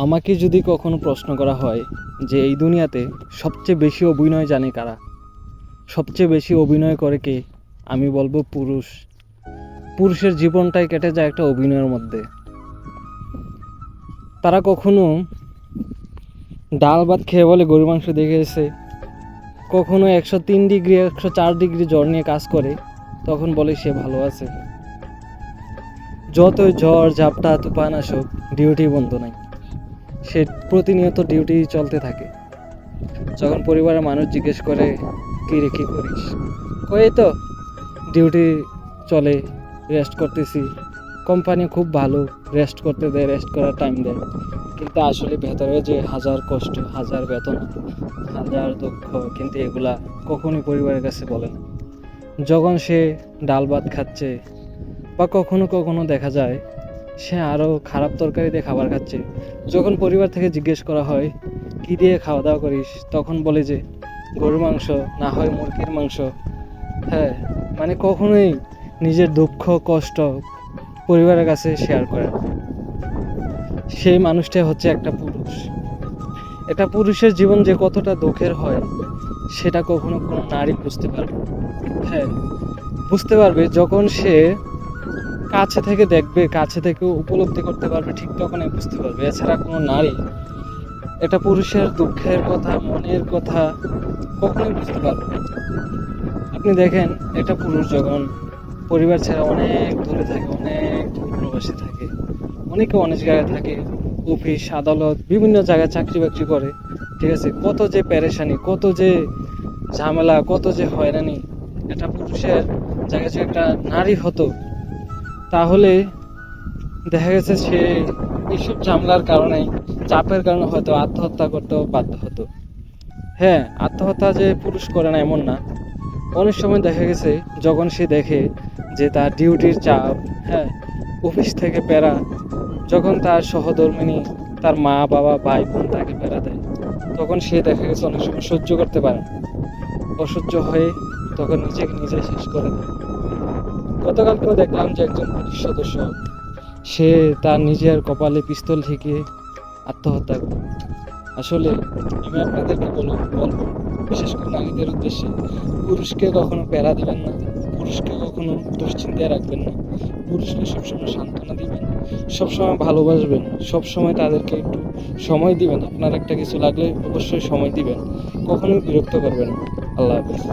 আমাকে যদি কখনো প্রশ্ন করা হয় যে এই দুনিয়াতে সবচেয়ে বেশি অভিনয় জানে কারা, সবচেয়ে বেশি অভিনয় করে কে, আমি বলবো পুরুষ। পুরুষের জীবনটাই কেটে যায় একটা অভিনয়ের মধ্যে। তারা কখনো ডাল ভাত খেয়ে বলে গরু মাংস দেখে এসে, কখনো 103 ডিগ্রি 104 ডিগ্রি জ্বর নিয়ে কাজ করে, তখন বলে সে ভালো আছে। যতই ঝড় ঝাপটা তুফান আসুক, ডিউটি বন্ধ নাই, সে প্রতিনিয়ত ডিউটি চলতে থাকে। যখন পরিবারের মানুষ জিজ্ঞেস করে কী রে কী করিস, কই তো ডিউটি চলে, রেস্ট করতেছি, কোম্পানি খুব ভালো, রেস্ট করতে দেয়, রেস্ট করার টাইম দেয়, কিন্তু আসলে ভেতরে যে হাজার কষ্ট, হাজার বেতন, হাজার দুঃখ, কিন্তু এগুলা কখনই পরিবারের কাছে বলে না। যখন সে ডাল ভাত খাচ্ছে বা কখনো কখনো দেখা যায় সে আরও খারাপ তরকারি দিয়ে খাবার খাচ্ছে, যখন পরিবার থেকে জিজ্ঞেস করা হয় কী দিয়ে খাওয়া দাওয়া করিস, তখন বলে যে গরুর মাংস, না হয় মুরগির মাংস। হ্যাঁ, মানে কখনোই নিজের দুঃখ কষ্ট পরিবারের কাছে শেয়ার করে না। সেই মানুষটাই হচ্ছে একটা পুরুষ। একটা পুরুষের জীবন যে কতটা দুঃখের হয় সেটা কখনো কোনো নারী বুঝতে পারবে। হ্যাঁ, বুঝতে পারবে যখন সে কাছে থেকে দেখবে, কাছে থেকে উপলব্ধি করতে পারবে, ঠিক তখনই বুঝতে পারবে। এছাড়া কোনো নারী একটা পুরুষের দুঃখের কথা, মনের কথা কখনোই বুঝতে পারবে না। আপনি দেখেন, একটা পুরুষ যখন পরিবার ছেড়ে অনেক দূরে থাকে, অনেক দূর প্রবাসী থাকে, অনেকে অনেক জায়গায় থাকে, অফিস আদালত বিভিন্ন জায়গায় চাকরি বাকরি করে, ঠিক আছে, কত যে পেরেশানি, কত যে ঝামেলা, কত যে হয়রানি। একটা পুরুষের জায়গায় যদি একটা নারী হতো, তাহলে দেখা গেছে সে এইসব ঝামেলার কারণে, চাপের কারণে হয়তো আত্মহত্যা করতেও বাধ্য হতো। হ্যাঁ, আত্মহত্যা যে পুরুষ করে না এমন না, অনেক সময় দেখা গেছে যখন সে দেখে যে তার ডিউটির চাপ, হ্যাঁ, অফিস থেকে প্যারা, যখন তার সহধর্মিণী, তার মা বাবা ভাই বোন তাকে প্যারা দেয়, তখন সে দেখা গেছে অনেক সময় সহ্য করতে পারে না, অসহ্য হয়ে তখন নিজেকে নিজে শেষ করে দেয়। গতকালকেও দেখলাম যে একজন পুলিশ সদস্য, সে তার নিজের কপালে পিস্তল ঠেকিয়ে আত্মহত্যা করে। আসলে আমি আপনাদেরকে বলবো, বিশেষ করে নারীদের উদ্দেশ্যে, পুরুষকে কখনো প্যারা দিবেন না, পুরুষকে কখনো দুশ্চিন্তায় রাখবেন না, পুরুষকে সবসময় সান্ত্বনা দিবেন, সবসময় ভালোবাসবেন, সবসময় তাদেরকে একটু সময় দিবেন। আপনার একটা কিছু লাগলে অবশ্যই সময় দিবেন, কখনোই বিরক্ত করবেন না। আল্লাহ হাফেজ।